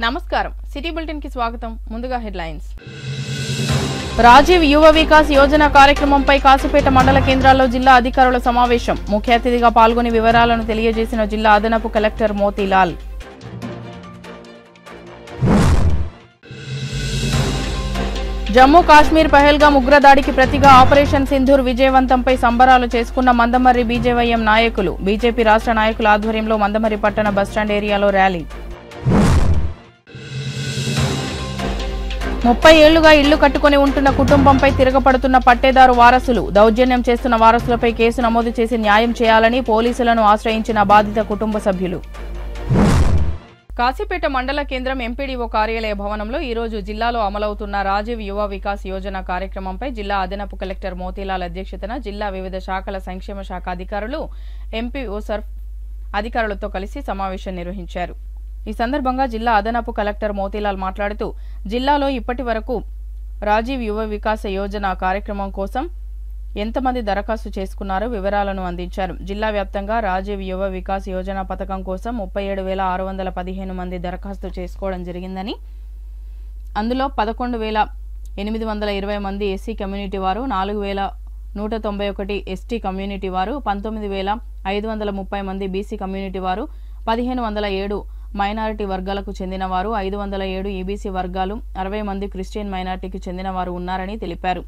నమస్కారం city bulletin కి స్వాగతం ముందుగా హెడ్లైన్స్ రాజీవ్ యువ వికాస్ యోజన కార్యక్రమంపై కాసిపేట మండల కేంద్రాల్లో జిల్లా అధికారుల సమావేశం ముఖ్య అతిథిగా పాల్గొని వివరాలను తెలియజేసిన జిల్లా అదనపు కలెక్టర్ మోతీలాల్ జమ్మూ కాశ్మీర్ పహల్గాం ఉగ్రదాడికి ప్రతిగా ఆపరేషన్ సింధూర్ విజయవంతంపై సంబరాలు చేసుకున్న మందమర్రి బీజేవైఎం నాయకులు బీజేపీ రాష్ట్ర నాయకుల ఆధ్వర్యంలో మందమర్రి పట్టణ బస్టాండ్ ఏరియాలో ర్యాలీ 30 ఏళ్లుగా ఇళ్లు కట్టుకుని ఉంటున్న కుటుంబంపై తిరగపడుతున్న పట్టేదారు వారసులు దౌర్జన్యం చేస్తున్న వారసులపై కేసు నమోదు చేసి న్యాయం చేయాలని పోలీసులను ఆశ్రయించిన బాధిత కుటుంబ సభ్యులు కాసిపేట మండల కేంద్రం ఎంపీడీఓ కార్యాలయ భవనంలో ఈ రోజు జిల్లాలో అమలవుతున్న రాజీవ్ యువ వికాస్ యోజన కార్యక్రమంపై జిల్లా అదనపు కలెక్టర్ మోతీలాల్ అధ్యక్షతన జిల్లా వివిధ శాఖల సంక్షేమ శాఖ అధికారులు ఎంపీఓ సర్ఫ్ అధికారులతో కలిసి సమావేశం నిర్వహించారు ఈ సందర్భంగా జిల్లా అదనపు కలెక్టర్ మోతీలాల్ మాట్లాడుతూ జిల్లాలో ఇప్పటి వరకు రాజీవ్ యువ వికాస యోజన కార్యక్రమం కోసం ఎంతమంది దరఖాస్తు చేసుకున్నారో వివరాలను అందించారు జిల్లా వ్యాప్తంగా రాజీవ్ యువ వికాస్ యోజన పథకం కోసం 37,615 మంది దరఖాస్తు చేసుకోవడం జరిగిందని అందులో 11,820 మంది ఎస్సీ కమ్యూనిటీ వారు 4,191 ఎస్టీ కమ్యూనిటీ వారు 19,530 మంది బీసీ కమ్యూనిటీ వారు 1,507 మైనారిటీ వర్గాలకు చెందిన వారు 507 ఈబీసీ వర్గాలు 60 మంది క్రిస్టియన్ మైనారిటీకి చెందిన వారు ఉన్నారని తెలిపారు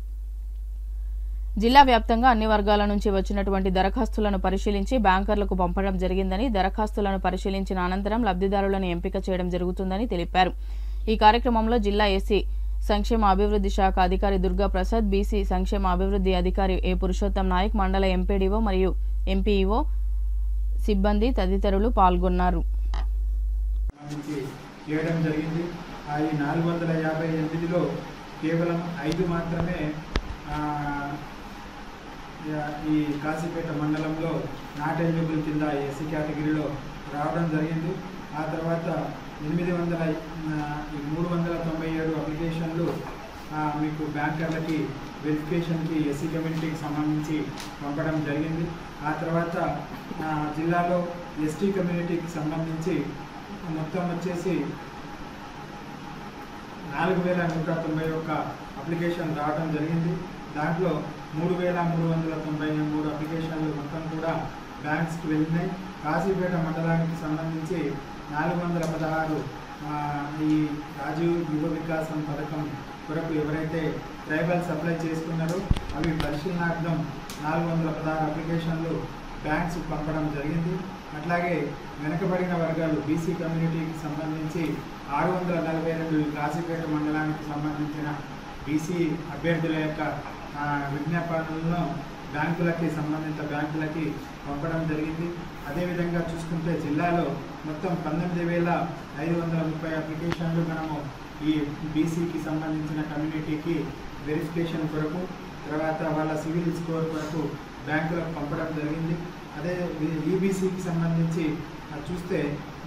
జిల్లా వ్యాప్తంగా అన్ని వర్గాల నుంచి వచ్చినటువంటి దరఖాస్తులను పరిశీలించి బ్యాంకర్లకు పంపడం జరిగిందని దరఖాస్తులను పరిశీలించిన అనంతరం లబ్ధిదారులను ఎంపిక చేయడం జరుగుతుందని తెలిపారు ఈ కార్యక్రమంలో జిల్లా ఎస్సీ సంక్షేమ అభివృద్ధి శాఖ అధికారి దుర్గా ప్రసాద్ బీసీ సంక్షేమ అభివృద్ధి అధికారి ఏ పురుషోత్తం నాయక్ మండల ఎంపీడీఓ మరియు ఎంపీఈఓ సిబ్బంది తదితరులు పాల్గొన్నారు చేయడం జరిగింది ఈ 458లో కేవలం 5 మాత్రమే ఈ కాసిపేట మండలంలో నాట్ ఎలిజిబుల్ కింద ఎస్సీ కేటగిరీలో రావడం జరిగింది ఆ తర్వాత 397 అప్లికేషన్లు మీకు బ్యాంకర్లకి వెరిఫికేషన్కి ఎస్సీ కమ్యూనిటీకి సంబంధించి పంపడం జరిగింది ఆ తర్వాత జిల్లాలో ఎస్టీ కమ్యూనిటీకి సంబంధించి మొత్తం వచ్చేసి 4,191 అప్లికేషన్ రావడం జరిగింది దాంట్లో 3,393 అప్లికేషన్లు మొత్తం కూడా బ్యాంక్స్కి వెళ్ళినాయి కాశీపేట మండలానికి సంబంధించి 416 ఈ రాజీవ్ యువ వికాసం పథకం కొరకు ఎవరైతే ట్రైబల్స్ అప్లై చేసుకున్నారో అవి పరిశీలనార్థం 416 అప్లికేషన్లు బ్యాంక్స్ పంపడం జరిగింది అట్లాగే వెనుకబడిన వర్గాలు బీసీ కమ్యూనిటీకి సంబంధించి 642 కాశీపేట మండలానికి సంబంధించిన బీసీ అభ్యర్థుల యొక్క విజ్ఞాపనలను బ్యాంకులకి సంబంధిత బ్యాంకులకి పంపడం జరిగింది అదేవిధంగా చూసుకుంటే జిల్లాలో మొత్తం 19,530 అప్లికేషన్లు మనము ఈ బీసీకి సంబంధించిన కమ్యూనిటీకి వెరిఫికేషన్ కొరకు తర్వాత వాళ్ళ సివిల్ స్కోర్ కొరకు బ్యాంకులకు పంపడం జరిగింది అదే ఈబీసీకి సంబంధించి చూస్తే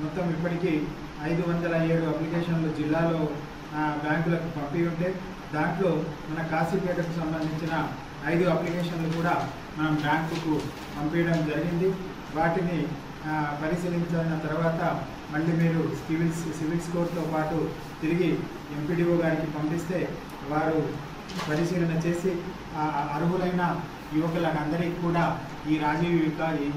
మొత్తం ఇప్పటికీ 507 అప్లికేషన్లు జిల్లాలో బ్యాంకులకు పంపి ఉంటే దాంట్లో మన కాశీపేటకు సంబంధించిన 5 అప్లికేషన్లు కూడా మనం బ్యాంకుకు పంపించడం జరిగింది వాటిని పరిశీలించిన తర్వాత మళ్ళీ మీరు సివిల్ స్కోర్తో పాటు తిరిగి ఎంపీడీఓ గారికి పంపిస్తే వారు పరిశీలన చేసి అర్హులైన యువకులందరికీ కూడా ఈ రాజీవ్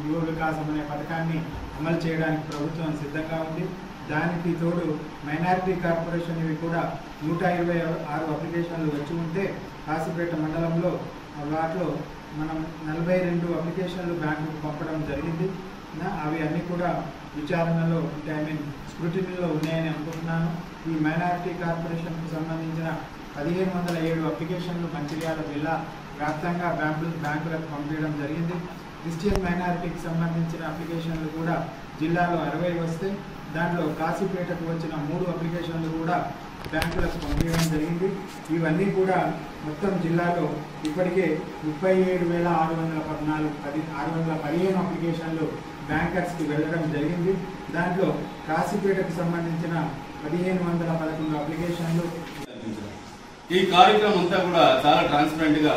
యువ వికాసం అనే పథకాన్ని అమలు చేయడానికి ప్రభుత్వం సిద్ధంగా ఉంది దానికి తోడు మైనారిటీ కార్పొరేషన్ ఇవి కూడా 126 అప్లికేషన్లు వచ్చి ఉంటే కాశీపేట మండలంలో వాటిలో మనం 42 అప్లికేషన్లు బ్యాంకుకు పంపడం జరిగింది అవి అన్నీ కూడా విచారణలో అంటే స్క్రూటినీలో ఉన్నాయని అనుకుంటున్నాను ఈ మైనారిటీ కార్పొరేషన్కు సంబంధించిన 1,507 అప్లికేషన్లు మంచిర్యాల జిల్లా వ్యాప్తంగా బ్యాంకులకు పంపించడం జరిగింది క్రిస్టియన్ మైనారిటీకి సంబంధించిన అప్లికేషన్లు కూడా జిల్లాలో 60 వస్తే దాంట్లో కాశీపేటకు వచ్చిన 3 అప్లికేషన్లు కూడా బ్యాంకులకు పంపించడం జరిగింది ఇవన్నీ కూడా మొత్తం జిల్లాలో ఇప్పటికే 37,615 అప్లికేషన్లు బ్యాంకర్స్కి వెళ్ళడం జరిగింది దాంట్లో కాశీపేటకు సంబంధించిన 1,511 అప్లికేషన్లు ఈ కార్యక్రమం అంతా కూడా చాలా ట్రాన్స్పరెంట్గా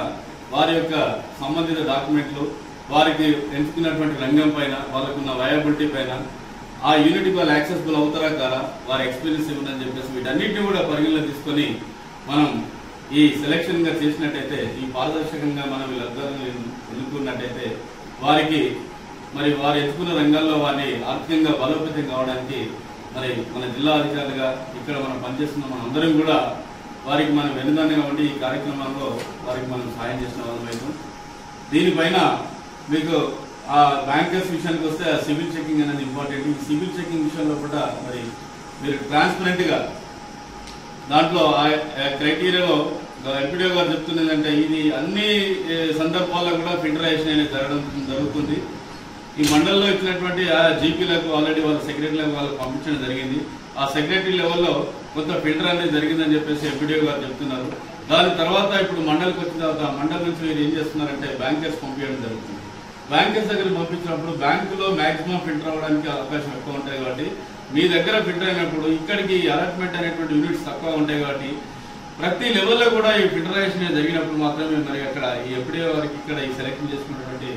వారి యొక్క సంబంధిత డాక్యుమెంట్లు వారికి ఎంచుకున్నటువంటి రంగం పైన వాళ్ళకున్న వయబిలిటీ పైన ఆ యూనిట్కి వాళ్ళు యాక్సెసిబుల్ అవుతారా కారా, వారి ఎక్స్పీరియన్స్ ఏముందని చెప్పేసి వీటన్నిటిని కూడా పరిగణలో తీసుకొని మనం ఈ సెలక్షన్గా చేసినట్టయితే, ఈ పారదర్శకంగా మనం వీళ్ళందరినీ ఎన్నుకున్నట్టయితే వారికి మరి వారు ఎంచుకున్న రంగాల్లో వారిని ఆర్థికంగా బలోపేతం కావడానికి మరి మన జిల్లా అధికారులుగా ఇక్కడ మనం పనిచేస్తున్న మన అందరం కూడా వారికి మనం వెనుదండగా ఉండి ఈ కార్యక్రమంలో వారికి మనం సాయం చేసిన వాళ్ళం. దీనిపైన మీకు ఆ బ్యాంకర్స్ విషయానికి వస్తే ఆ సివిల్ చెకింగ్ అనేది ఇంపార్టెంట్. ఈ సివిల్ చెకింగ్ విషయంలో కూడా మరి మీరు ట్రాన్స్పరెంట్గా దాంట్లో ఆ క్రైటీరియాలో ఎంపీడీఓ గారు చెప్తున్నది అంటే ఇది అన్ని సందర్భాల్లో కూడా ఫిల్టరైజేషన్ అనేది జరుగుతుంది. ఈ మండలంలో ఇచ్చినటువంటి ఆ జీపీలకు ఆల్రెడీ వాళ్ళ సెక్రటరీలకు వాళ్ళకి పంపించడం జరిగింది. ఆ సెక్రటరీ లెవెల్లో కొంత ఫిల్టర్ అనేది జరిగిందని చెప్పేసి ఎంపీడీఓ గారు చెప్తున్నారు. దాని తర్వాత ఇప్పుడు మండలికి వచ్చిన తర్వాత మండలి నుంచి మీరు ఏం చేస్తున్నారంటే బ్యాంకర్స్ పంపించడం జరుగుతుంది. బ్యాంకర్స్ దగ్గర పంపించినప్పుడు బ్యాంకులో మాక్సిమం ఫిల్టర్ అవ్వడానికి అవకాశం ఎక్కువ ఉంటాయి కాబట్టి మీ దగ్గర ఫిల్టర్ అయినప్పుడు ఇక్కడికి అలాట్మెంట్ అనేటువంటి యూనిట్స్ తక్కువ ఉంటాయి కాబట్టి ప్రతి లెవెల్లో కూడా ఈ ఫిల్టరైజేషన్ జరిగినప్పుడు మాత్రమే మరి అక్కడ ఈ ఎంపీడీఓ వారికి ఇక్కడ ఈ సెలెక్షన్ చేసుకున్నటువంటి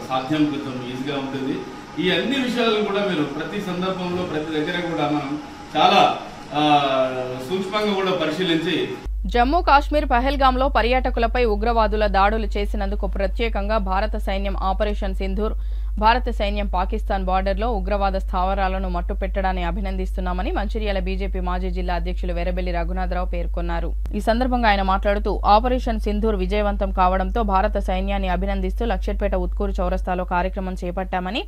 సాధ్యం కొంచెం ఈజీగా ఉంటుంది. ఈ అన్ని విషయాలను కూడా మీరు ప్రతి సందర్భంలో ప్రతి దగ్గర కూడా మనం చాలా సూక్ష్మంగా కూడా పరిశీలించి. జమ్మూ కాశ్మీర్ పహల్గాంలో పర్యాటకులపై ఉగ్రవాదుల దాడులు చేసినందుకు ప్రత్యేకంగా భారత సైన్యం ఆపరేషన్ సింధూర్, భారత సైన్యం పాకిస్తాన్ బార్డర్లో ఉగ్రవాద స్థావరాలను మట్టుపెట్టడాన్ని అభినందిస్తున్నామని మంచిర్యాల బీజేపీ మాజీ జిల్లా అధ్యక్షులు వెరబెల్లి రఘునాథరావు పేర్కొన్నారు. ఈ సందర్భంగా ఆయన మాట్లాడుతూ ఆపరేషన్ సింధూర్ విజయవంతం కావడంతో భారత సైన్యాన్ని అభినందిస్తూ లక్షెట్పేట ఉత్కూరు చౌరస్తాలో కార్యక్రమం చేపట్టామని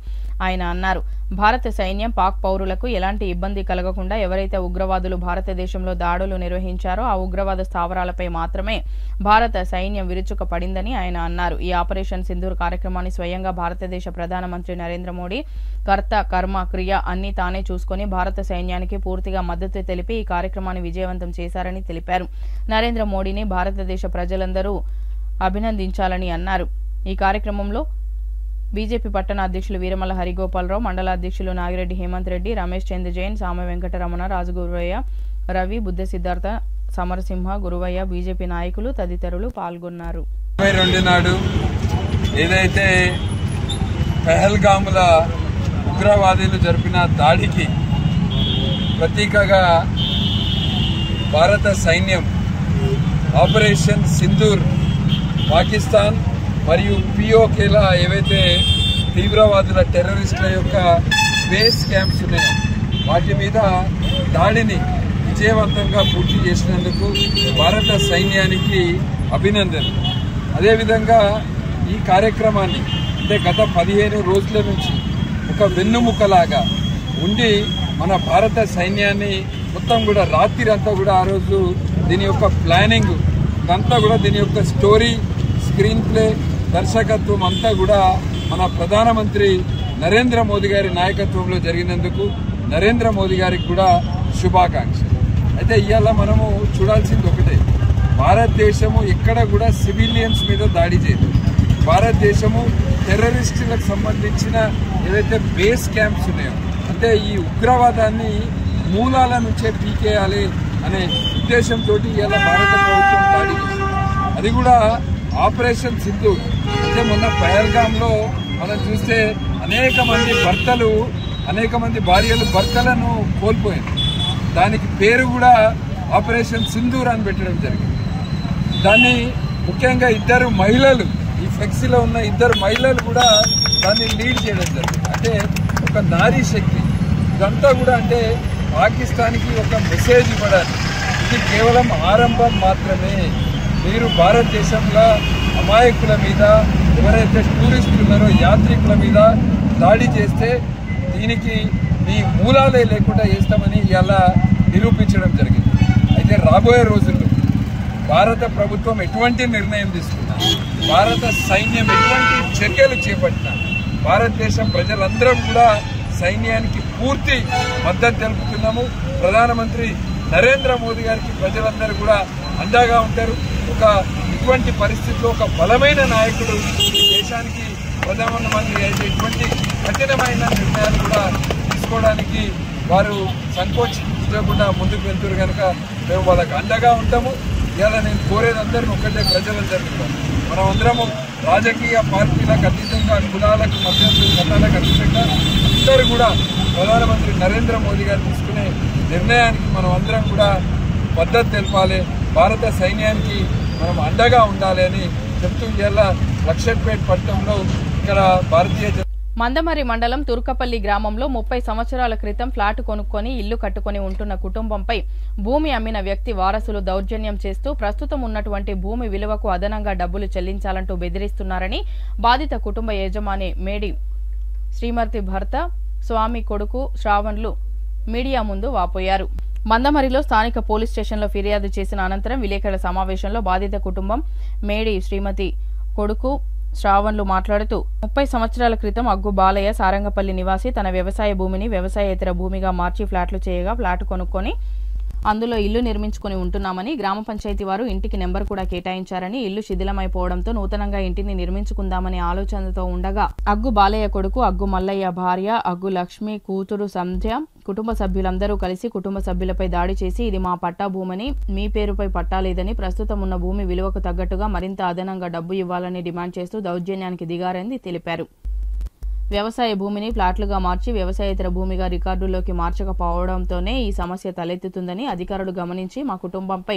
ఆయన అన్నారు. భారత సైన్యం పాక్ పౌరులకు ఎలాంటి ఇబ్బంది కలగకుండా ఎవరైతే ఉగ్రవాదులు భారతదేశంలో దాడులు నిర్వహించారో ఆ ఉగ్రవాద స్థావరాలపై మాత్రమే భారత సైన్యం విరుచుక పడిందని ఆయన అన్నారు. ఈ ఆపరేషన్ సింధూర్ కార్యక్రమాన్ని స్వయంగా భారతదేశ ప్రధానమంత్రి నరేంద్ర మోడీ కర్త కర్మ క్రియ అన్ని తానే చూసుకుని భారత సైన్యానికి పూర్తిగా మద్దతు తెలిపి ఈ కార్యక్రమాన్ని విజయవంతం చేశారని తెలిపారు. నరేంద్ర మోడీని భారతదేశ ప్రజలందరూ అభినందించాలని అన్నారు. ఈ కార్యక్రమంలో బీజేపీ పట్టణ అధ్యక్షులు వీరమల్ల హరిగోపాలరావు, మండల అధ్యక్షులు నాగిరెడ్డి హేమంత్ రెడ్డి, రమేష్ చంద్ర జైన్, సామ వెంకటరమణ, రాజగురువయ్య, రవి, బుద్ధ సిద్ధార్థ, సమరసింహ, గురువయ్య, బీజేపీ నాయకులు తదితరులు పాల్గొన్నారు. 22 నాడు ఏదైతే పహల్గాముల ఉగ్రవాదులు జరిపిన దాడికి ప్రతీకగా భారత సైన్యం ఆపరేషన్ సింధూర్ పాకిస్తాన్ మరియు పిఓకేల ఏవైతే తీవ్రవాదుల టెర్రరిస్టుల యొక్క బేస్ క్యాంప్స్ ఉన్నాయో వాటి మీద దాడిని విజయవంతంగా పూర్తి చేసినందుకు భారత సైన్యానికి అభినందనలు. అదేవిధంగా ఈ కార్యక్రమాన్ని అంటే గత 15 రోజుల నుంచి ఒక వెన్నుముకలాగా ఉండి మన భారత సైన్యాన్ని మొత్తం కూడా రాత్రి అంతా కూడా ఆ రోజు దీని యొక్క ప్లానింగ్ అంతా కూడా దీని యొక్క స్టోరీ, స్క్రీన్ ప్లే, దర్శకత్వం అంతా కూడా మన ప్రధానమంత్రి నరేంద్ర మోదీ గారి నాయకత్వంలో జరిగినందుకు నరేంద్ర మోదీ గారికి కూడా శుభాకాంక్షలు. అయితే ఇవాళ మనము చూడాల్సింది ఒకటే, భారతదేశము ఎక్కడ కూడా సివిలియన్స్ మీద దాడి చేయదు. భారతదేశము టెర్రరిస్టులకు సంబంధించిన ఏవైతే బేస్ క్యాంప్స్ ఉన్నాయో అంటే ఈ ఉగ్రవాదాన్ని మూలాల నుంచే పీకేయాలి అనే ఉద్దేశంతో ఇవాళ భారత ప్రభుత్వం దాడి చేసింది. అది కూడా ఆపరేషన్ సింధూర్. అంటే మొన్న పహల్గాంలో మనం చూస్తే అనేక మంది భార్యలు భర్తలను కోల్పోయింది. దానికి పేరు కూడా ఆపరేషన్ సింధూర్ అని పెట్టడం జరిగింది. దాన్ని ముఖ్యంగా 2 మహిళలు, ఈ ఫ్లెక్సీలో ఉన్న 2 మహిళలు కూడా దాన్ని లీడ్ చేయడం జరిగింది. అంటే ఒక నారీ శక్తి. ఇదంతా కూడా అంటే పాకిస్తాన్కి ఒక మెసేజ్ ఇవ్వడానికి. ఇది కేవలం ఆరంభం మాత్రమే. మీరు భారతదేశంలో అమాయకుల మీద, ఎవరైతే టూరిస్టులు ఉన్నారో యాత్రికుల మీద దాడి చేస్తే దీనికి మీ మూలాలే లేకుండా చేస్తామని ఇవాళ నిరూపించడం జరిగింది. అయితే రాబోయే రోజుల్లో భారత ప్రభుత్వం ఎటువంటి నిర్ణయం తీసుకున్నా, భారత సైన్యం ఎటువంటి చర్యలు చేపట్టినా భారతదేశం ప్రజలందరం కూడా సైన్యానికి పూర్తి మద్దతు తెలుపుతున్నాము. ప్రధానమంత్రి నరేంద్ర మోదీ గారికి ప్రజలందరూ కూడా అండగా ఉంటారు. ఇటువంటి పరిస్థితిలో ఒక బలమైన నాయకుడు ఈ దేశానికి ప్రధానమంత్రి అయితే ఇటువంటి కఠినమైన నిర్ణయాలు కూడా తీసుకోవడానికి వారు సంకోచించకుండా ముందుకు వెళ్తారు కనుక మేము వాళ్ళకి అండగా ఉంటాము. ఇవాళ నేను కోరేది అందరినీ ఒకటే, ప్రజలందరినీ మనం అందరము రాజకీయ పార్టీలకు అతీతంగా, కులాలకు మతాలకు అతీతంగా అందరూ కూడా ప్రధానమంత్రి నరేంద్ర మోదీ గారు తీసుకునే నిర్ణయానికి మనం అందరం కూడా మద్దతు తెలపాలి. భారత సైన్యానికి మనం అండగా ఉండాలి అని చెప్తూ ఇవాళ లక్షట్పేట్ పట్టణంలో ఇక్కడ భారతీయ మందమర్రి మండలం తుర్కపల్లి గ్రామంలో 30 సంవత్సరాల క్రితం ఫ్లాట్ కొనుక్కొని ఇల్లు కట్టుకుని ఉంటున్న కుటుంబంపై భూమి అమ్మిన వ్యక్తి వారసులు దౌర్జన్యం చేస్తూ ప్రస్తుతం ఉన్నటువంటి భూమి విలువకు అదనంగా డబ్బులు చెల్లించాలంటూ బెదిరిస్తున్నారని బాధిత కుటుంబ యజమాని మేడి శ్రీమతి భర్త స్వామి కొడుకు శ్రావణ్లు మీడియా ముందు వాపోయారు. మందమరిలో స్థానిక పోలీస్ స్టేషన్లో ఫిర్యాదు చేసిన అనంతరం విలేకరుల సమావేశంలో బాధిత కుటుంబం మేడి శ్రీమతి కొడుకు శ్రావణ్లు మాట్లాడుతూ 30 సంవత్సరాల క్రితం అగ్గు బాలయ్య సారంగపల్లి నివాసి తన వ్యవసాయ భూమిని వ్యవసాయేతర భూమిగా మార్చి ఫ్లాట్లు చేయగా ఫ్లాట్ కొనుక్కొని అందులో ఇల్లు నిర్మించుకుని ఉంటున్నామని, గ్రామ పంచాయతీ వారు ఇంటికి నెంబర్ కూడా కేటాయించారని, ఇల్లు శిథిలమైపోవడంతో నూతనంగా ఇంటిని నిర్మించుకుందామనే ఆలోచనతో ఉండగా అగ్గు బాలయ్య కొడుకు అగ్గు మల్లయ్య భార్య అగ్గు లక్ష్మి కూతురు సంధ్య కుటుంబ సభ్యులందరూ కలిసి కుటుంబ సభ్యులపై దాడి చేసి ఇది మా పట్టా భూమని, మీ పేరుపై పట్టా లేదని, ప్రస్తుతం ఉన్న భూమి విలువకు తగ్గట్టుగా మరింత అదనంగా డబ్బు ఇవ్వాలని డిమాండ్ చేస్తూ దౌర్జన్యానికి దిగారని తెలిపారు. వ్యవసాయ భూమిని ఫ్లాట్లుగా మార్చి వ్యవసాయేతర భూమిగా రికార్డుల్లోకి మార్చకపోవడంతోనే ఈ సమస్య తలెత్తుతుందని అధికారులు గమనించి మా కుటుంబంపై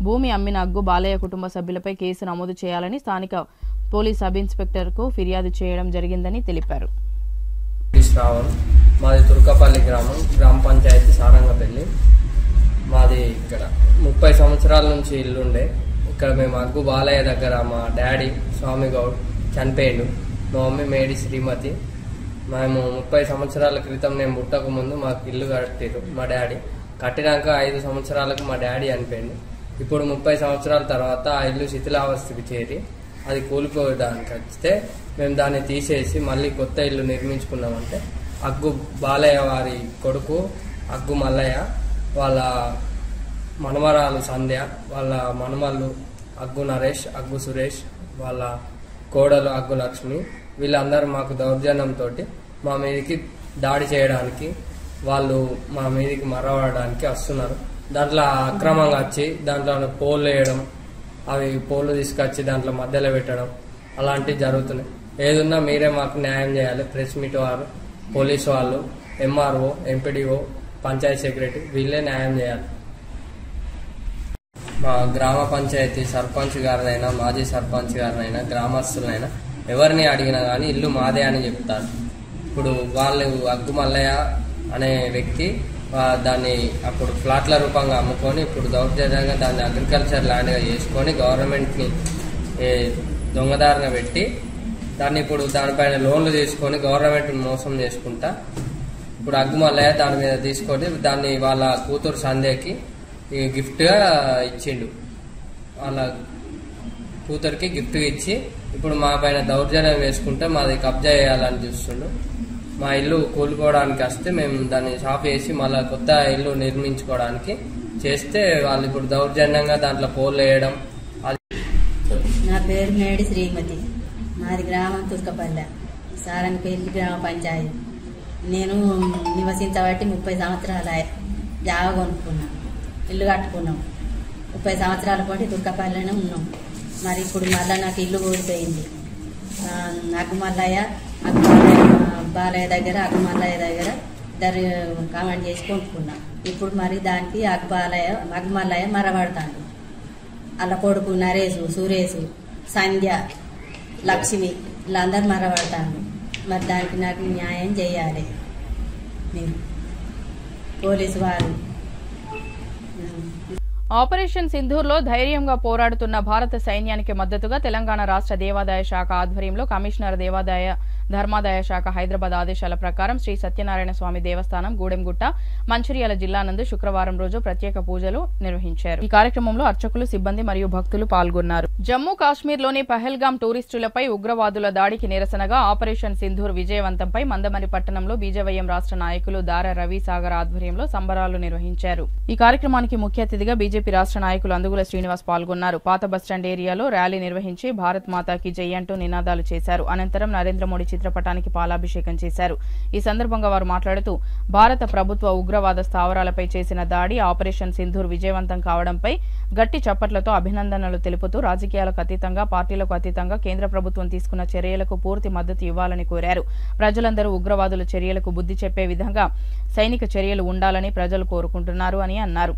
భూమి అమ్మిన అగ్గు బాలయ్య కుటుంబ సభ్యులపై కేసు నమోదు చేయాలని స్థానిక పోలీస్ సబ్ ఇన్స్పెక్టర్కు ఫిర్యాదు చేయడం జరిగిందని తెలిపారు. మాది తుర్కపల్లి గ్రామ పంచాయతీ సారంగపల్లి. మాది ఇక్కడ 30 సంవత్సరాల నుంచి ఇల్లుండే. ఇక్కడ మేము అగ్గు బాలయ్య దగ్గర మా డాడీ స్వామి గౌడ్ చనిపోయిండు. మా మమ్మీ మేడి శ్రీమతి. మేము 30 సంవత్సరాల క్రితం నేను పుట్టక ముందు మాకు ఇల్లు కట్టారు మా డాడీ. కట్టినాక 5 సంవత్సరాలకు మా డాడీ చనిపోయిండు. ఇప్పుడు 30 సంవత్సరాల తర్వాత ఆ ఇల్లు శిథిలావస్థకి చేరి అది కూలిపోవడానికి వస్తే మేము దాన్ని తీసేసి మళ్ళీ కొత్త ఇల్లు నిర్మించుకున్నామంటే అగ్గు బాలయ్య వారి కొడుకు అగ్గు మల్లయ్య, వాళ్ళ మనమరాలు సంధ్య, వాళ్ళ మనమల్లు అగ్గు నరేష్, అగ్గు సురేష్, వాళ్ళ కోడలు అగ్గు లక్ష్మి, వీళ్ళందరూ మాకు దౌర్జన్యంతో మా మీదకి దాడి చేయడానికి, వాళ్ళు మా మీదకి మరవడానికి వస్తున్నారు. దాంట్లో అక్రమంగా వచ్చి దాంట్లో పోల్ వేయడం, అవి పోలు తీసుకొచ్చి దాంట్లో మధ్యలో పెట్టడం అలాంటివి జరుగుతున్నాయి. ఏదున్నా మీరే మాకు న్యాయం చేయాలి. ప్రెస్ మీట్ వారు, పోలీసు వాళ్ళు, ఎంఆర్ఓ, ఎంపీడీఓ, పంచాయతీ సెక్రటరీ వీళ్ళే న్యాయం చేయాలి. మా గ్రామ పంచాయతీ సర్పంచ్ గారినైనా మాజీ సర్పంచ్ గారినైనా గ్రామస్తులైనా ఎవరిని అడిగినా కానీ ఇల్లు మాదే అని చెప్తారు. ఇప్పుడు వాళ్ళు అగ్గు మల్లయ్య అనే వ్యక్తి దాన్ని అప్పుడు ఫ్లాట్ల రూపంగా అమ్ముకొని ఇప్పుడు దౌర్జన్యంగా దాన్ని అగ్రికల్చర్ ల్యాండ్గా చేసుకొని గవర్నమెంట్ని దొంగదారిన పెట్టి దాన్ని ఇప్పుడు దానిపైన లోన్లు తీసుకొని గవర్నమెంట్ మోసం చేసుకుంటా ఇప్పుడు అగ్గు మల్లయ్య దాని మీద తీసుకొని దాన్ని వాళ్ళ కూతురు సంధ్యకి గిఫ్ట్గా ఇచ్చిండు. వాళ్ళ కూతురికి గిఫ్ట్గా ఇచ్చి ఇప్పుడు మా పైన దౌర్జన్యం వేసుకుంటే మాది కబ్జా చేయాలని చూస్తుండు. మా ఇల్లు కూలుకోవడానికి వస్తే మేము దాన్ని షాప్ చేసి మళ్ళీ కొత్త ఇల్లు నిర్మించుకోవడానికి చేస్తే వాళ్ళు ఇప్పుడు దౌర్జన్యంగా దాంట్లో పోల్ వేయడం. నా పేరు మేడి శ్రీమతి. మాది గ్రామం తుర్కపల్లె, సారంగపల్లి గ్రామ పంచాయతీ. నేను నివసించబట్టి 30 సంవత్సరాలు జాగా కొనుక్కున్నాను, ఇల్లు కట్టుకున్నాం. 30 సంవత్సరాల పాటు తుర్కపల్లిలోనే ఉన్నాం. మరి ఇప్పుడు మళ్ళీ నాకు ఇల్లు కూలిపోయింది. అగ్గు మల్లయ్య బాలయ్య దగ్గర అగ్గు మల్లయ్య దగ్గర ఇద్దరు కామెంట్ చేసి కొనుక్కున్నాం. ఇప్పుడు మరి దానికి అగ్గు మల్లయ్య మరబడతాడు. అలా కొడుకు నరేషు, సురేషు, సంధ్య, లక్ష్మి వీళ్ళందరూ మరబడతాను. మరి దానికి నాకు న్యాయం చేయాలి మీరు పోలీసు వారు. ఆపరేషన్ సింధూర్లో ధైర్యంగా పోరాడుతున్న భారత సైన్యానికి మద్దతుగా తెలంగాణ రాష్ట్ర దేవాదాయ శాఖ ఆధ్వర్యంలో కమిషనర్ దేవాదాయ ధర్మాదాయ శాఖ హైదరాబాద్ ఆదేశాల ప్రకారం శ్రీ సత్యనారాయణ స్వామి దేవస్థానం గూడెంగుట్ట మంచిర్యాల జిల్లా నందు శుక్రవారం రోజు ప్రత్యేక పూజలు నిర్వహించారు. ఈ కార్యక్రమంలో అర్చకులు, సిబ్బంది మరియు భక్తులు పాల్గొన్నారు. జమ్మూ కాశ్మీర్లోని పహల్గాం టూరిస్టులపై ఉగ్రవాదుల దాడికి నిరసనగా ఆపరేషన్ సింధూర్ విజయవంతంపై మందమరి పట్టణంలో బీజేవైఎం రాష్ట్ర నాయకులు దార రవి సాగర్ ఆధ్వర్యంలో సంబరాలు నిర్వహించారు. ఈ కార్యక్రమానికి ముఖ్య అతిథిగా బీజేపీ రాష్ట్ర నాయకులు అందుగుల శ్రీనివాస్ పాల్గొన్నారు. పాత బస్టాండ్ ఏరియాలో ర్యాలీ నిర్వహించి భారత్ మాతాకి జై అంటూ నినాదాలు చేశారు. అనంతరం నరేంద్ర మోడీ చిత్రపటానికి పాలాభిషేకం చేశారు. ఈ సందర్భంగా వారు మాట్లాడుతూ భారత ప్రభుత్వ ఉగ్రవాద స్థావరాలపై చేసిన దాడి ఆపరేషన్ సింధూర్ విజయవంతం కావడంపై గట్టి చప్పట్లతో అభినందనలు తెలుపుతూ రాజకీయాలకు అతీతంగా పార్టీలకు అతీతంగా కేంద్ర ప్రభుత్వం తీసుకున్న చర్యలకు పూర్తి మద్దతు ఇవ్వాలని కోరారు. ప్రజలందరూ ఉగ్రవాదుల చర్యలకు బుద్ధి చెప్పే విధంగా సైనిక చర్యలు ఉండాలని ప్రజలు కోరుకుంటున్నారు అని అన్నారు.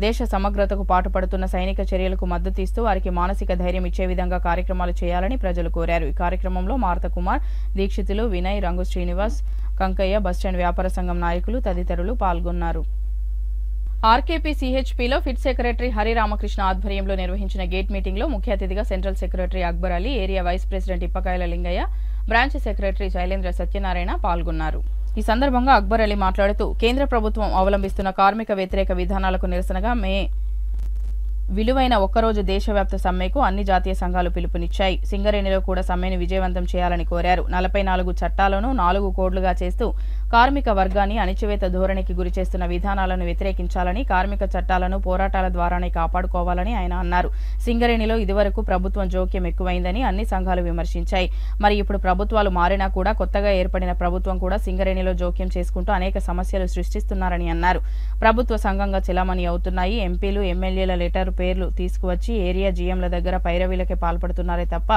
దేశ సమగ్రతకు పాటుపడుతున్న సైనిక చర్యలకు మద్దతు ఇస్తూ వారికి మానసిక ధైర్యం ఇచ్చే విధంగా కార్యక్రమాలు చేయాలని ప్రజలు కోరారు. ఈ కార్యక్రమంలో మారుత కుమార్, దీక్షితులు, వినయ్, రంగు శ్రీనివాస్, కంకయ్య, బస్టాండ్ వ్యాపార సంఘం నాయకులు తదితరులు పాల్గొన్నారు. ఆర్కేపీ సిహెచ్పిలో ఫిట్ సెక్రటరీ హరిరామకృష్ణ ఆధ్వర్యంలో నిర్వహించిన గేట్ మీటింగ్ లో ముఖ్య అతిథిగా central secretary Akbar Ali, area vice president Ippakayala Lingaiah, branch secretary Shailendra Satyanarayana పాల్గొన్నారు. ఈ సందర్భంగా అక్బర్ అలీ మాట్లాడుతూ కేంద్ర ప్రభుత్వం అవలంబిస్తున్న కార్మిక వ్యతిరేక విధానాలకు నిరసనగా విలువైన ఒక్కరోజు దేశవ్యాప్త సమ్మెకు అన్ని జాతీయ సంఘాలు పిలుపునిచ్చాయి. సింగరేణిలో కూడా సమ్మెను విజయవంతం చేయాలని కోరారు. 44 చట్టాలను 4 కోడ్లుగా చేస్తూ కార్మిక వర్గాన్ని అణిచివేత ధోరణికి గురిచేస్తున్న విధానాలను వ్యతిరేకించాలని, కార్మిక చట్టాలను పోరాటాల ద్వారానే కాపాడుకోవాలని ఆయన అన్నారు. సింగరేణిలో ఇదివరకు ప్రభుత్వం జోక్యం ఎక్కువైందని అన్ని సంఘాలు విమర్శించాయి. మరి ఇప్పుడు ప్రభుత్వాలు మారినా కూడా కొత్తగా ఏర్పడిన ప్రభుత్వం కూడా సింగరేణిలో జోక్యం చేసుకుంటూ అనేక సమస్యలు సృష్టిస్తున్నారని అన్నారు. ప్రభుత్వ సంఘంగా చెలామణి అవుతున్నాయి. ఎంపీలు, ఎమ్మెల్యేల లెటర్ పేర్లు తీసుకువచ్చి ఏరియా జీఎంల దగ్గర పైరవీలకే పాల్పడుతున్నారే తప్ప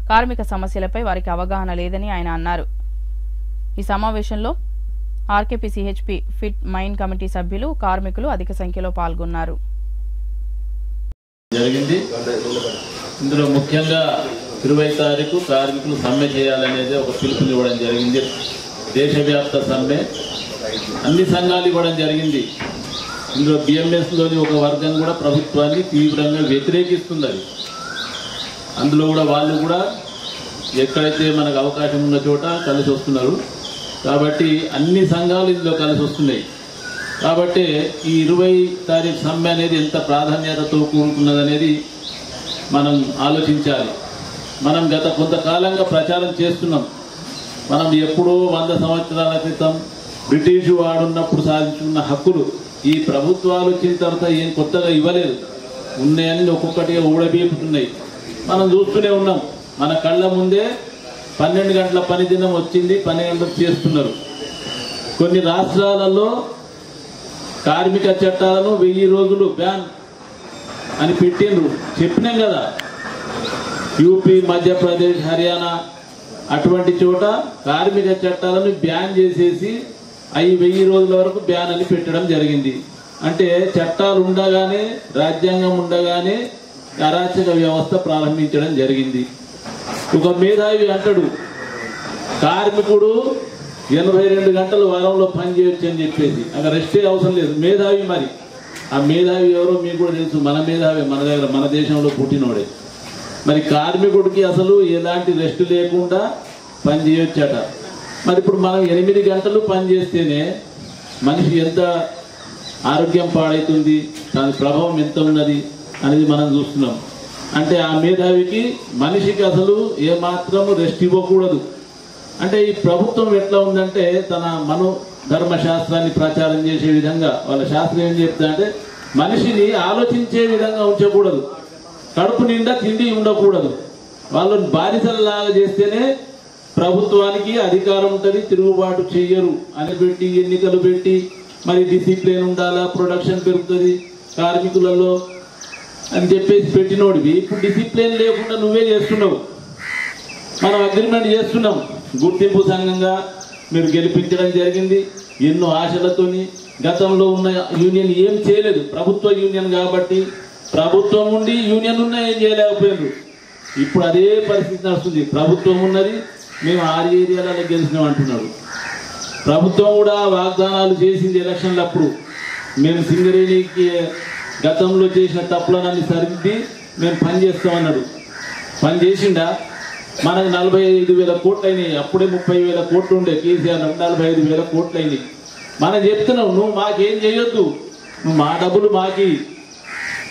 కార్మిక సమస్యలపై వారికి అవగాహన లేదని ఆయన అన్నారు. ఈ సమావేశంలో RKP CHP pit mine committee సభ్యులు, కార్మికులు అధిక సంఖ్యలో పాల్గొన్నారు. జరిగింది. ఇందులో ముఖ్యంగా 20 తారీఖు కార్మికులు సమ్మె చేయాలనేది ఒక పిలుపునివ్వడం జరిగింది. దేశవ్యాప్త సమ్మె అన్ని సంఘాలు ఇవ్వడం జరిగింది. ఇందులో బిఎంఎస్లోని ఒక వర్గం కూడా ప్రభుత్వాన్ని తీవ్రంగా వ్యతిరేకిస్తుంది. అందులో కూడా వాళ్ళు కూడా ఎక్కడైతే మనకు అవకాశం ఉన్న చోట కలిసి వస్తున్నారు. కాబట్టి అన్ని సంఘాలు ఇందులో కలిసి వస్తున్నాయి. కాబట్టి ఈ 20 తారీఖు సమ్మె అనేది ఎంత ప్రాధాన్యతతో కూడుకున్నదనేది మనం ఆలోచించాలి. మనం గత కొంతకాలంగా ప్రచారం చేస్తున్నాం. మనం ఎప్పుడో 100 సంవత్సరాల క్రితం బ్రిటిష్ వాడున్నప్పుడు సాధించుకున్న హక్కులు ఈ ప్రభుత్వాలు వచ్చిన తర్వాత ఏం కొత్తగా ఇవ్వలేదు. ఉన్నాయని ఒక్కొక్కటిగా ఊడబీపుతున్నాయి. మనం చూస్తూనే ఉన్నాం. మన కళ్ళ ముందే 12 గంటల పని దినం వచ్చింది, 12 గంటలకు చేస్తున్నారు. కొన్ని రాష్ట్రాలలో కార్మిక చట్టాలను 1000 రోజులు బ్యాన్ అని పెట్టిండ్రు. చెప్పినాం కదా, యూపీ, మధ్యప్రదేశ్, హర్యానా అటువంటి చోట కార్మిక చట్టాలను బ్యాన్ చేసేసి అవి 1000 రోజుల వరకు బ్యాన్ అని పెట్టడం జరిగింది. అంటే చట్టాలు ఉండగానే, రాజ్యాంగం ఉండగానే అరాచక వ్యవస్థ ప్రారంభించడం జరిగింది. ఒక మేధావి అంటాడు, కార్మికుడు 82 గంటలు వారంలో పని చేయొచ్చు అని చెప్పేసి, అక్కడ రెస్టే అవసరం లేదు. మేధావి. మరి ఆ మేధావి ఎవరో మీకు కూడా తెలుసు. మన మేధావి, మన దగ్గర, మన దేశంలో పుట్టినోడే. మరి కార్మికుడికి అసలు ఎలాంటి రెస్ట్ లేకుండా పని చేయొచ్చట. మరి ఇప్పుడు మనం 8 గంటలు పని చేస్తేనే మనిషి ఎంత ఆరోగ్యం పాడవుతుంది, దాని ప్రభావం ఎంత ఉన్నది అనేది మనం చూస్తున్నాం. అంటే ఆ మేధావికి, మనిషికి అసలు ఏమాత్రం రెస్ట్ ఇవ్వకూడదు. అంటే ఈ ప్రభుత్వం ఎట్లా ఉందంటే తన ధర్మశాస్త్రాన్ని ప్రచారం చేసే విధంగా వాళ్ళ శాస్త్రం ఏం చెప్తా అంటే మనిషిని ఆలోచించే విధంగా ఉంచకూడదు, కడుపు నిండా తిండి ఉండకూడదు. వాళ్ళని బానిసలలాగా చేస్తేనే ప్రభుత్వానికి అధికారం ఉంటుంది, తిరుగుబాటు చెయ్యరు అని పెట్టి, ఎన్నికలు పెట్టి, మరి డిసిప్లిన్ ఉండాలా, ప్రొడక్షన్ పెరుగుతుంది కార్మికులలో అని చెప్పేసి పెట్టినోడివి ఇప్పుడు డిసిప్లిన్ లేకుండా నువ్వే చేస్తున్నావు. మనం అగ్రిమెంట్ చేస్తున్నాం, గుర్తింపు సంఘంగా మీరు గెలిపించడం జరిగింది ఎన్నో ఆశలతోని. గతంలో ఉన్న యూనియన్ ఏం చేయలేదు, ప్రభుత్వ యూనియన్ కాబట్టి. ప్రభుత్వం ఉండి యూనియన్ ఉన్నా ఏం చేయలేకపోయారు. ఇప్పుడు అదే పరిస్థితి నడుస్తుంది. ప్రభుత్వం ఉన్నది, మేము 6 ఏరియాలలో గెలిచినాం అంటున్నాడు. ప్రభుత్వం కూడా వాగ్దానాలు చేసింది ఎలక్షన్లప్పుడు, మేము సింగరేణికి గతంలో చేసిన తప్పులనన్నీ సరిదిద్ది మేము పని చేస్తామన్నాడు. పని చేసిండా? మనకు 45,000 కోట్లు అయినాయి. అప్పుడే 30,000 కోట్లు ఉండే కేసీఆర్, 45,000 కోట్లు అయినాయి. మనం చెప్తున్నాం, నువ్వు మాకేం చేయొద్దు, నువ్వు మా డబ్బులు మాకి,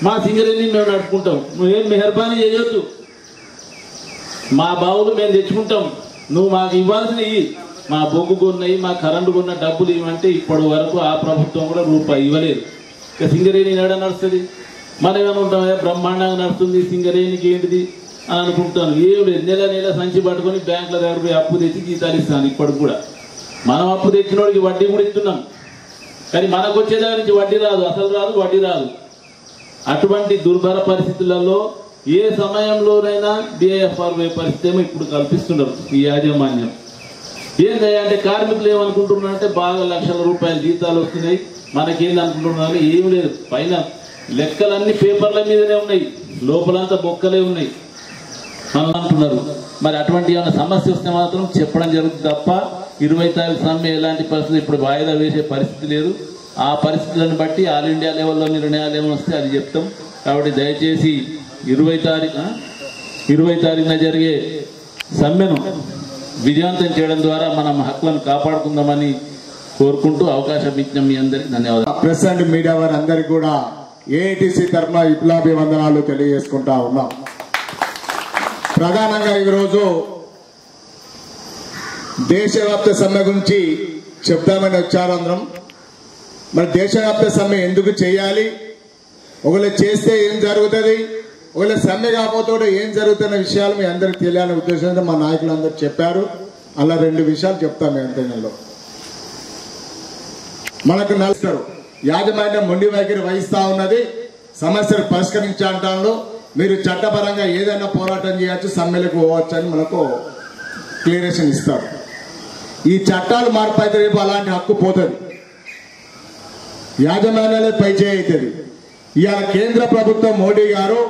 మా సింగరేణి మేము నడుపుకుంటాం, నువ్వేం మెహర్బానీ చేయొద్దు, మా బావులు మేము తెచ్చుకుంటాం, నువ్వు మాకు ఇవ్వాల్సినవి, మా బొగ్గు కొన్నాయి, మా కరెంటు కొన్న డబ్బులు ఇవ్వంటే ఇప్పటి వరకు ఆ ప్రభుత్వం కూడా రూపాయి ఇవ్వలేదు. ఇక సింగరేణి ఏడా నడుస్తుంది? మనం ఏమైనా ఉంటామే, బ్రహ్మాండంగా నడుస్తుంది సింగరేణికి. ఏంటిది అని అనుకుంటాను. ఏం లేదు, నెల నెల సంచి పట్టుకొని బ్యాంకుల దగ్గర పోయి అప్పు తెచ్చి జీతాలు ఇస్తాను. ఇప్పటికి కూడా మనం అప్పు తెచ్చినోడికి వడ్డీ కూడా ఇస్తున్నాం, కానీ మనకు వచ్చే దగ్గర నుంచి వడ్డీ రాదు, అసలు రాదు, వడ్డీ రాదు. అటువంటి దుర్భర పరిస్థితులలో ఏ సమయంలోనైనా డిఐఎఫ్ఆర్ పరిస్థితి ఏమో ఇప్పుడు కల్పిస్తున్నారు ఈ యాజమాన్యం. ఏంటంటే కార్మికులు ఏమనుకుంటున్నారంటే బాగా లక్షల రూపాయల జీతాలు వస్తున్నాయి, మనకేంది అనుకుంటున్నారు. ఏమి లేదు, పైన లెక్కలన్నీ పేపర్ల మీదనే ఉన్నాయి, లోపలంతా బొక్కలే ఉన్నాయి మనం అంటున్నారు. మరి అటువంటి ఏమైనా సమస్య వస్తే మాత్రం చెప్పడం జరుగుతుంది తప్ప 20 తారీఖు సమ్మె ఎలాంటి పరిస్థితి ఇప్పుడు వాయిదా వేసే పరిస్థితి లేదు. ఆ పరిస్థితులను బట్టి ఆల్ ఇండియా లెవెల్లో నిర్ణయాలు ఏమైనా వస్తే అది చెప్తాం. కాబట్టి దయచేసి 20 తారీఖున జరిగే సమ్మెను విజయవంతం చేయడం ద్వారా మనం హక్కులను కాపాడుకుందామని కోరుకుంటూ అవకాశం ఇచ్చిన మీ అందరికీ ధన్యవాదాలు. ప్రెస్ అండ్ మీడియా వారి అందరికీ కూడా ఏఐటీసీ తరఫున విప్లవాభివందనాలు తెలియజేసుకుంటా ఉన్నాం. ప్రధానంగా ఈరోజు దేశవ్యాప్త సమ్మె గురించి చెప్తామని వచ్చారు అందరం. మరి దేశవ్యాప్త సమ్మె ఎందుకు చేయాలి, ఒకవేళ చేస్తే ఏం జరుగుతుంది, ఒకవేళ సమ్మె కాకపోతే ఏం జరుగుతున్న విషయాలు మీ అందరికి తెలియాలనే ఉద్దేశంతో మా నాయకులందరూ చెప్పారు. అలా 2 విషయాలు చెప్తాను. అంతేనలో మనకు నలుస్తారు యాజమాన్యం మొండి వైఖరి వహిస్తా ఉన్నది, సమస్యలు పరిష్కరించాలంటాను. మీరు చట్టపరంగా ఏదైనా పోరాటం చేయొచ్చు, సమ్మెలకు పోవచ్చు అని మనకు క్లియరేషన్ ఇస్తారు. ఈ చట్టాలు మార్పు అయితే రేపు అలాంటి హక్కు పోతుంది, యాజమాన్యాలే పై చేయవుతుంది. ఇవాళ కేంద్ర ప్రభుత్వం మోడీ గారు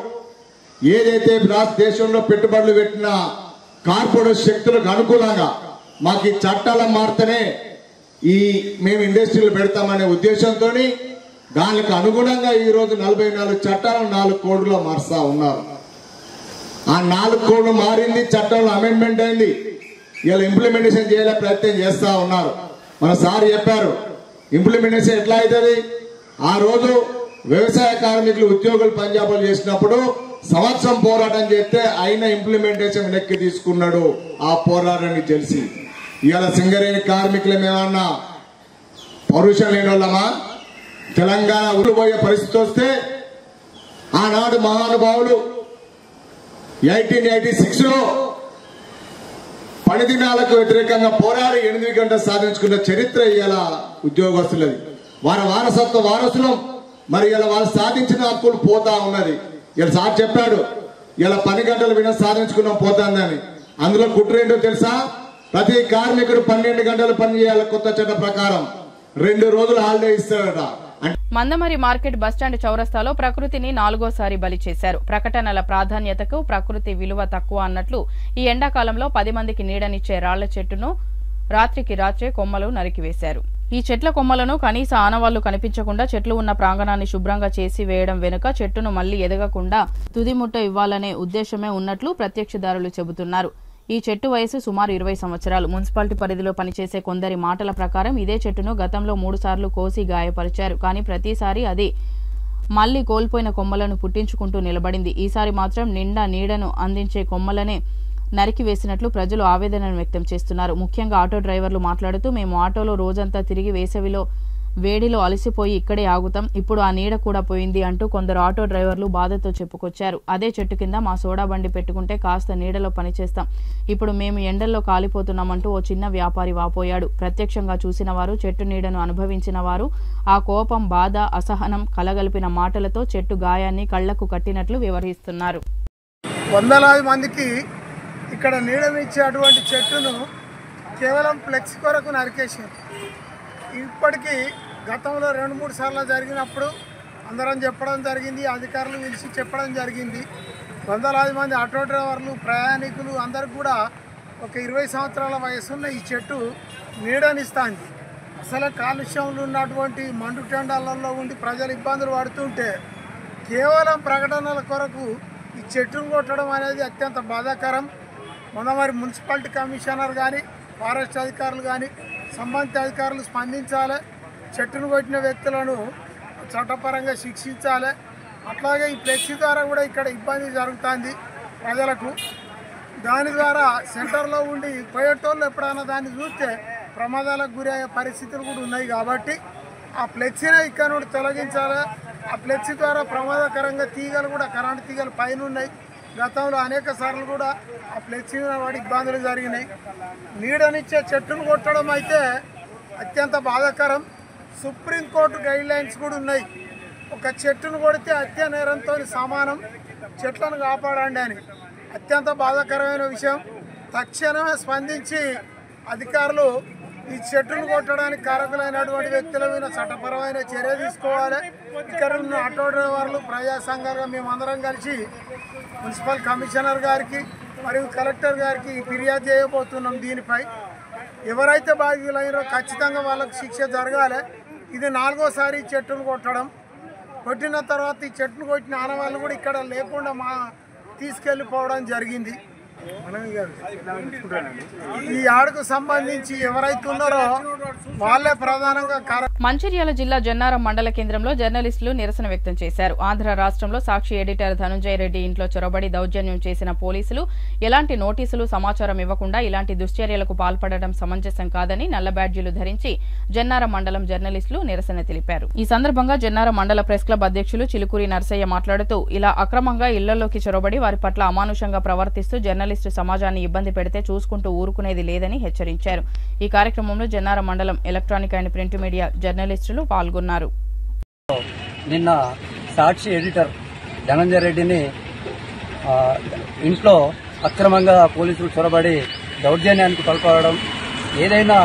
ఏదైతే దేశంలో పెట్టుబడులు పెట్టిన కార్పొరేట్ శక్తులకు అనుకూలంగా మాకు ఈ చట్టాలు మారితేనే మేము ఇండస్ట్రీలు పెడతామనే ఉద్దేశంతో దానికి అనుగుణంగా ఈరోజు 44 చట్టాలను 4 కోడ్లో మారుస్తా ఉన్నారు. ఆ 4 కోడ్లు మారింది, చట్టంలో అమెండ్మెంట్ అయింది, ఇలా ఇంప్లిమెంటేషన్ చేయాలే ప్రయత్నం చేస్తా ఉన్నారు. మన సార్ చెప్పారు ఇంప్లిమెంటేషన్ ఎట్లా అవుతుంది. ఆ రోజు వ్యవసాయ కార్మికులు ఉద్యోగులు పంజాబులు చేసినప్పుడు సంవత్సరం పోరాటం చేస్తే అయిన ఇంప్లిమెంటేషన్ వెనక్కి తీసుకున్నాడు. ఆ పోరాటాన్ని తెలిసి ఇవాళ సింగరేణి కార్మికులు మేమన్నా పౌరుషం లేని వాళ్ళమా? తెలంగాణ ఊరిపోయే పరిస్థితి వస్తే ఆనాడు మహానుభావులు 1886లో పని దినాలకు వ్యతిరేకంగా పోరాడి 8 గంటలు సాధించుకున్న చరిత్ర ఇవాళ ఉద్యోగస్తులది. వారి వారసులం. మరి ఇలా వాళ్ళు సాధించిన హక్కులు పోతా ఉన్నది. ఇలా సార్ చెప్పాడు ఇలా 10 గంటలు విన సాధించుకున్నాం పోతాందని. అందులో కుట్రేంటో తెలుసా? ప్రతి కార్మికుడు 12 గంటలు పని చేయాలి. కొత్త చట్టం ప్రకారం 2 రోజులు హాలిడే ఇస్తాడట. మందమరి మార్కెట్ బస్టాండ్ చౌరస్తాలో ప్రకృతిని 4వసారి బలి చేశారు. ప్రకటనల ప్రాధాన్యతకు ప్రకృతి విలువ తక్కువ అన్నట్లు ఈ ఎండాకాలంలో 10 మందికి నీడనిచ్చే రాళ్ల చెట్టును రాత్రికి రాత్రే కొమ్మలు నరికివేశారు. ఈ చెట్ల కొమ్మలను కనీస ఆనవాళ్లు కనిపించకుండా చెట్లు ఉన్న ప్రాంగణాన్ని శుభ్రంగా చేసి వేయడం వెనుక చెట్టును మళ్లీ ఎదగకుండా తుదిముట్ట ఇవ్వాలనే ఉద్దేశమే ఉన్నట్లు ప్రత్యక్షదారులు చెబుతున్నారు. ఈ చెట్టు వయసు సుమారు 20 సంవత్సరాలు. మున్సిపాలిటీ పరిధిలో పనిచేసే కొందరి మాటల ప్రకారం ఇదే చెట్టును గతంలో 3 సార్లు కోసి గాయపరిచారు. కానీ ప్రతిసారి అది మళ్లీ కోల్పోయిన కొమ్మలను పుట్టించుకుంటూ నిలబడింది. ఈసారి మాత్రం నిండా నీడను అందించే కొమ్మలనే నరికివేసినట్లు ప్రజలు ఆవేదనను వ్యక్తం చేస్తున్నారు. ముఖ్యంగా ఆటో డ్రైవర్లు మాట్లాడుతూ మేము ఆటోలో రోజంతా తిరిగి వేసవిలో వేడిలో అలసిపోయి ఇక్కడే ఆగుతాం, ఇప్పుడు ఆ నీడ కూడా పోయింది అంటూ కొందరు ఆటో డ్రైవర్లు బాధతో చెప్పుకొచ్చారు. అదే చెట్టు కింద మా సోడా బండి పెట్టుకుంటే కాస్త నీడలో పనిచేస్తాం, ఇప్పుడు మేము ఎండల్లో కాలిపోతున్నామంటూ ఓ చిన్న వ్యాపారి వాపోయాడు. ప్రత్యక్షంగా చూసిన వారు, చెట్టు నీడను అనుభవించిన వారు ఆ కోపం, బాధ, అసహనం కలగలిపిన మాటలతో చెట్టు గాయాన్ని కళ్లకు కట్టినట్లు వివరిస్తున్నారు. వందలాది మందికి ఇక్కడ నీడనిచ్చే అటువంటి చెట్టును కేవలం ఫ్లెక్స్ కొరకు నరికేశారు. ఇప్పటికీ గతంలో 2-3 సార్లు జరిగినప్పుడు అందరం చెప్పడం జరిగింది, అధికారులు పిలిచి చెప్పడం జరిగింది. వందలాది మంది ఆటో డ్రైవర్లు, ప్రయాణికులు అందరికి కూడా ఒక 20 సంవత్సరాల వయసున్న ఈ చెట్టు నీడనిస్తుంది. అసలు కాలుష్యంలో ఉన్నటువంటి మండుటెండాలలో ఉండి ప్రజలు ఇబ్బందులు పడుతుంటే కేవలం ప్రకటనల కొరకు ఈ చెట్టును కొట్టడం అనేది అత్యంత బాధాకరం. మరి మున్సిపాలిటీ కమిషనర్ కానీ, ఫారెస్ట్ అధికారులు కానీ, సంబంధిత అధికారులు స్పందించాలి. చెట్టును కొట్టిన వ్యక్తులను చట్టపరంగా శిక్షించాలి. అట్లాగే ఈ ఫ్లెక్సీ ద్వారా కూడా ఇక్కడ ఇబ్బంది జరుగుతుంది ప్రజలకు. దాని ద్వారా సెంటర్లో ఉండి పోయేటోళ్ళు ఎప్పుడైనా దాన్ని చూస్తే ప్రమాదాలకు గురయ్యే పరిస్థితులు కూడా ఉన్నాయి. కాబట్టి ఆ ఫ్లెక్సీని ఇక్కడ నుండి తొలగించాలి. ఆ ఫ్లెక్సీ ద్వారా ప్రమాదకరంగా తీగలు కూడా, కరెంటు తీగలు పైన ఉన్నాయి, గతంలో అనేక సార్లు కూడా ఆ ఫ్లెక్సీ వాడి ఇబ్బందులు జరిగినాయి. నీడనిచ్చే చెట్టును కొట్టడం అయితే అత్యంత బాధాకరం. సుప్రీంకోర్టు గైడ్ లైన్స్ కూడా ఉన్నాయి. ఒక చెట్టును కొడితే హత్య నేరంతో సమానం, చెట్లను కాపాడండి అని. అత్యంత బాధాకరమైన విషయం. తక్షణమే స్పందించి అధికారులు ఈ చెట్టును కొట్టడానికి కారకులైనటువంటి వ్యక్తుల మీద చట్టపరమైన చర్య తీసుకోవాలి. ఇక్కడ ఉన్న ఆటో డ్రైవర్లు ప్రజా సంఘాలుగా మేమందరం కలిసి మున్సిపల్ కమిషనర్ గారికి మరియు కలెక్టర్ గారికి ఫిర్యాదు చేయబోతున్నాం. దీనిపై ఎవరైతే బాధ్యులైనో ఖచ్చితంగా వాళ్ళకు శిక్ష జరగాలి. ఇది 4వ చెట్టును కొట్టడం. కొట్టిన తర్వాత ఈ చెట్టును కొట్టిన ఆనవాళ్ళు కూడా ఇక్కడ లేకుండా తీసుకెళ్ళిపోవడం జరిగింది. ఈ ఆడకు సంబంధించి ఎవరైతే ఉన్నారో వాళ్ళే ప్రధానంగా మంచిర్యాల జిల్లా జన్నారం మండల కేంద్రంలో జర్నలిస్టులు నిరసన వ్యక్తం చేశారు. ఆంధ్ర రాష్ట్రంలో సాక్షి ఎడిటర్ ధనుంజయ రెడ్డి ఇంట్లో చొరబడి దౌర్జన్యం చేసిన పోలీసులు ఎలాంటి నోటీసులు సమాచారం ఇవ్వకుండా ఇలాంటి దుశ్చర్యలకు పాల్పడడం సమంజసం కాదని నల్ల బ్యాడ్జీలు ధరించి జన్నారం మండలం జర్నలిస్టులు నిరసన తెలిపారు. ఈ సందర్భంగా జన్నారం మండల ప్రెస్ క్లబ్ అధ్యక్షులు చిలుకూరి నర్సయ్య మాట్లాడుతూ ఇలా అక్రమంగా ఇళ్లలోకి చొరబడి వారి పట్ల అమానుషంగా ప్రవర్తిస్తూ జర్నలిస్టు సమాజాన్ని ఇబ్బంది పెడితే చూసుకుంటూ ఊరుకునేది లేదని హెచ్చరించారు. ఈ కార్యక్రమంలో జన్నారం మండలం ఎలక్ట్రానిక్ అండ్ ప్రింట్ మీడియా జర్నలిస్టులు పాల్గొన్నారు. నిన్న సాక్షి ఎడిటర్ ధనంజయ రెడ్డిని ఇంట్లో అక్రమంగా పోలీసులు చొరబడి దౌర్జన్యానికి పాల్పడడం, ఏదైనా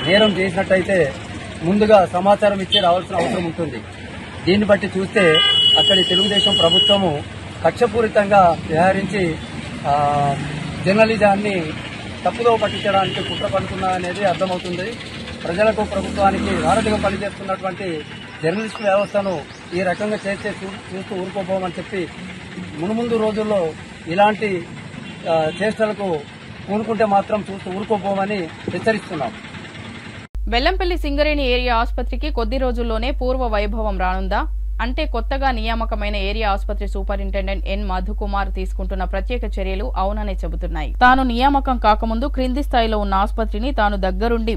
నేరం చేసినట్టయితే ముందుగా సమాచారం ఇచ్చి రావాల్సిన అవసరం ఉంటుంది. దీన్ని బట్టి చూస్తే అక్కడి తెలుగుదేశం ప్రభుత్వము కక్షపూరితంగా వ్యవహరించి జర్నలిజాన్ని తప్పుదో పట్టించడానికి కుట్ర పడుతున్నదనేది అర్థమవుతుంది. ప్రజలకు ప్రభుత్వానికి వారధిగా పనిచేస్తున్నటువంటి జర్నలిస్టు వ్యవస్థను ఈ రకంగా చేస్తే చూస్తూ ఊరుకోపోమని చెప్పి మునుముందు రోజుల్లో ఇలాంటి చేష్టలకు పూనుకుంటే మాత్రం చూస్తూ ఊరుకోపోమని హెచ్చరిస్తున్నాం. బెల్లంపల్లి సింగరేణి ఏరియా ఆసుపత్రికి కొద్ది రోజుల్లోనే పూర్వ వైభవం రానుందా? అంటే కొత్తగా నియామకమైన ఏరియా ఆసుపత్రి సూపరింటెండెంట్ ఎన్ మధుకుమార్ తీసుకుంటున్న ప్రత్యేక చర్యలు అవుననే చెబుతున్నాయి. తాను నియామకం కాకముందు క్రింది స్థాయిలో ఉన్న ఆసుపత్రిని తాను దగ్గరుండి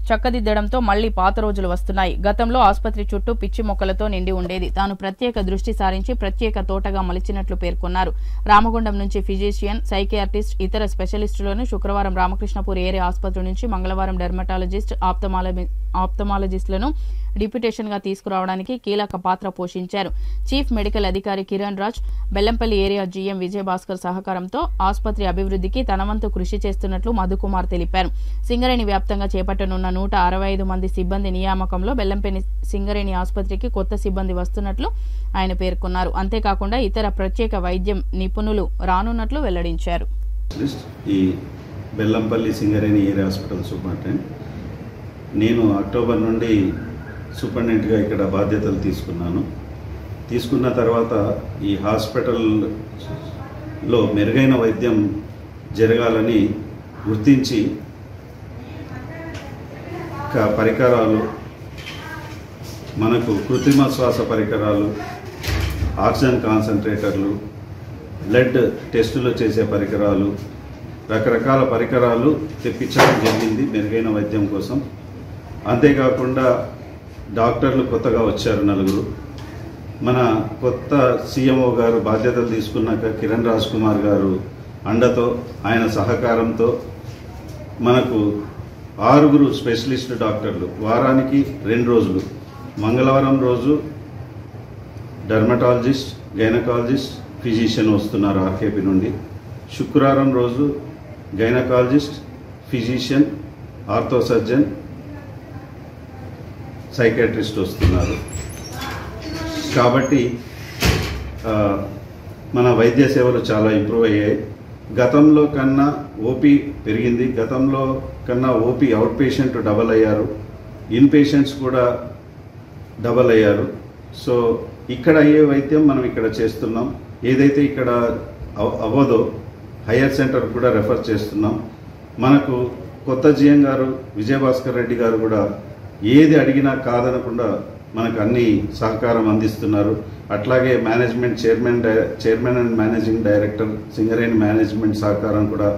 చక్కదిద్దడంతో మళ్లీ పాత రోజులు వస్తున్నాయి. గతంలో ఆసుపత్రి చుట్టూ పిచ్చి మొక్కలతో నిండి ఉండేది. తాను ప్రత్యేక దృష్టి సారించి ప్రత్యేక తోటగా మలిచినట్లు పేర్కొన్నారు. రామగుండం నుంచి ఫిజిషియన్, సైకియాట్రిస్ట్, ఇతర స్పెషలిస్టులను శుక్రవారం రామకృష్ణపూర్ ఏరియా ఆసుపత్రి నుంచి మంగళవారం డెర్మటాలజిస్ట్, ఆప్థమాలజిస్టులను డిప్యూటేషన్ గా తీసుకురావడానికి కీలక పాత్ర పోషించారు. చీఫ్ మెడికల్ అధికారి కిరణ్ రాజ్, బెల్లంపల్లి ఏరియా జీఎం విజయభాస్కర్ సహకారంతో ఆసుపత్రి అభివృద్ధికి తన వంతు కృషి చేస్తున్నట్లు మధుకుమార్ తెలిపారు. సింగరేణి వ్యాప్తంగా చేపట్టనున్న 165 మంది సిబ్బంది నియామకంలో బెల్లంపల్లి సింగరేణి ఆసుపత్రికి కొత్త సిబ్బంది వస్తున్నట్లు ఆయన పేర్కొన్నారు. అంతేకాకుండా ఇతర ప్రత్యేక వైద్యం నిపుణులు రానున్నట్లు వెల్లడించారు. ఈ Bellampalli Singareni area hospital superintendent నేను అక్టోబర్ నుండి సూపరింటెండెంట్గా ఇక్కడ బాధ్యతలు తీసుకున్న తర్వాత ఈ హాస్పిటల్లో మెరుగైన వైద్యం జరగాలని గుర్తించి పరికరాలు, మనకు కృత్రిమ శ్వాస పరికరాలు, ఆక్సిజన్ కాన్సన్ట్రేటర్లు, బ్లడ్ టెస్టులు చేసే పరికరాలు, రకరకాల పరికరాలు తెప్పించడం జరిగింది మెరుగైన వైద్యం కోసం. అంతేకాకుండా డాక్టర్లు కొత్తగా వచ్చారు 4. మన కొత్త సీఎంఓ గారు బాధ్యతలు తీసుకున్నాక కిరణ్ రాజ్ కుమార్ గారు అండతో, ఆయన సహకారంతో మనకు 6 స్పెషలిస్ట్ డాక్టర్లు, వారానికి 2 రోజులు, మంగళవారం రోజు డర్మటాలజిస్ట్, గైనకాలజిస్ట్, ఫిజిషియన్ వస్తున్నారు ఆర్కేపీ నుండి. శుక్రవారం రోజు gynaecologist, physician, ortho surgeon, psychiatrist వస్తున్నారు. కాబట్టి మన వైద్య సేవలు చాలా ఇంప్రూవ్ అయ్యాయి. గతంలో కన్నా ఓపీ పెరిగింది. గతంలో కన్నా ఓపీ అవుట్ పేషెంట్ డబల్ అయ్యారు, ఇన్ పేషెంట్స్ కూడా డబల్ అయ్యారు. సో ఇక్కడ అయ్యే వైద్యం మనం ఇక్కడ చేస్తున్నాం. ఏదైతే ఇక్కడ అవ్వదో హయ్యర్ సెంటర్ కూడా రెఫర్ చేస్తున్నాం. మనకు కొత్త జీఎం గారు విజయభాస్కర్ రెడ్డి గారు కూడా ఏది అడిగినా కాదనకుండా మనకు అన్ని సహకారం అందిస్తున్నారు. అట్లాగే management chairman and managing director Singareni management సహకారం కూడా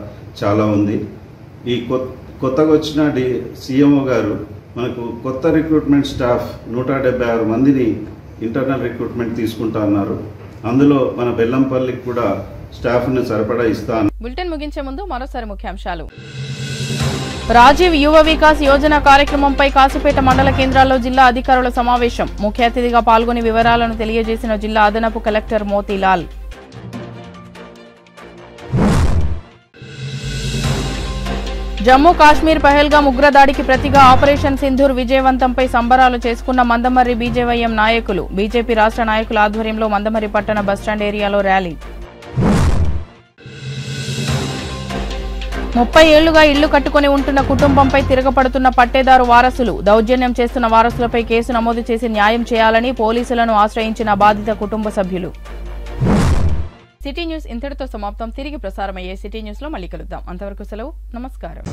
చాలా ఉంది. ఈ కొత్తగా వచ్చిన సీఎంఓ గారు మనకు కొత్త రిక్రూట్మెంట్ స్టాఫ్ 176 మందిని ఇంటర్నల్ రిక్రూట్మెంట్ తీసుకుంటా ఉన్నారు. అందులో మన బెల్లంపల్లికి కూడా స్టాఫ్ను సరిపడా ఇస్తాను. బులెటిన్ ముగించే ముందు మరోసారి ముఖ్యాంశాలు. రాజీవ్ యువ వికాస్ యోజన కార్యక్రమంపై కాసిపేట మండల కేంద్రాల్లో జిల్లా అధికారుల సమావేశం. ముఖ్య అతిథిగా పాల్గొని వివరాలను తెలియజేసిన జిల్లా అదనపు కలెక్టర్ మోతీలాల్. జమ్మూ కాశ్మీర్ పహల్గాం ఉగ్రదాడికి ప్రతిగా ఆపరేషన్ సింధూర్ విజయవంతంపై సంబరాలు చేసుకున్న మందమర్రి బీజేవైఎం నాయకులు. బీజేపీ రాష్ట్ర నాయకుల ఆధ్వర్యంలో మందమర్రి పట్టణ బస్టాండ్ ఏరియాలో ర్యాలీ. 30 ఏళ్లుగా ఇళ్లు కట్టుకుని ఉంటున్న కుటుంబంపై తిరగపడుతున్న పట్టేదారు వారసులు. దౌర్జన్యం చేస్తున్న వారసులపై కేసు నమోదు చేసి న్యాయం చేయాలని పోలీసులను ఆశ్రయించిన బాధిత కుటుంబ సభ్యులు. సిటీ న్యూస్ ఇంతటితో సమాప్తం. తిరిగి ప్రసారమయ్యే సిటీ న్యూస్ లో మళ్ళీ కలుద్దాం. అంతవరకు సెలవు. నమస్కారం.